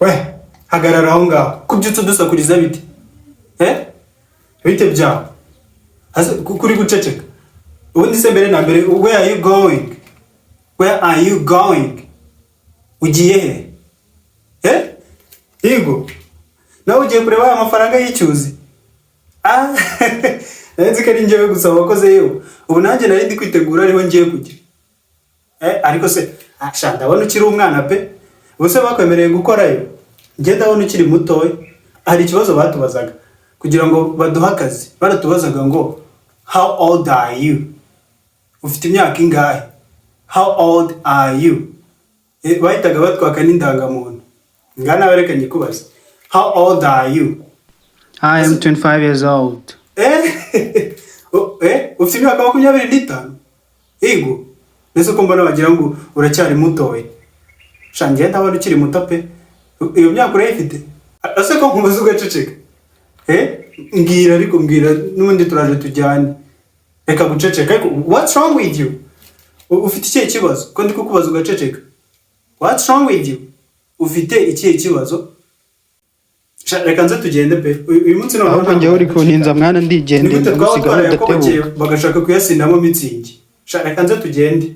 We hagarara aho ngaho kubyutse dusakuriza bite bite byawe kuri guceceka ubundi se mbere na mbere where are you going ugiye he Yego nawe ugiye kureba amafaranga y'icyuzi nzi ko ari njyewe gusa wakoze yo ubu nanjye nari ndi kwitegura ariho ngiye kujya ariko se ndabona ukiri umwana pe bose bakwemereye gukorayo njye ndabona ukiri mutoya hari ikibazo batubazaga kugira ngo baduha akazi baratubazaga ngo how old are you ufite imyaka ingahe how old are you bahitaga batwaka n'indangamuntu ngana barekanye kubaza how old are you I am 25 years old ufite imyaka 25 yego nese ko mbona bagira ngo uracyari mutoya shangiye ndabona ukiri muto pe iyo myaka urayifite ase ko nkubaza ugaceceka mbwira ariko mbwira n'ubundi turaje tujyane reka guceceka ariko what's wrong with you ufite ikihe kibazo ko ndi kukubaza ugaceceka what's wrong with you ufite ikihe kibazo reka nze tugende pe uyu munsi none ahubwo njye uri kuntinza mwana ndigende ndagusiga ndatebuka bagashaka kuyasindamo mitsingi reka nze tugende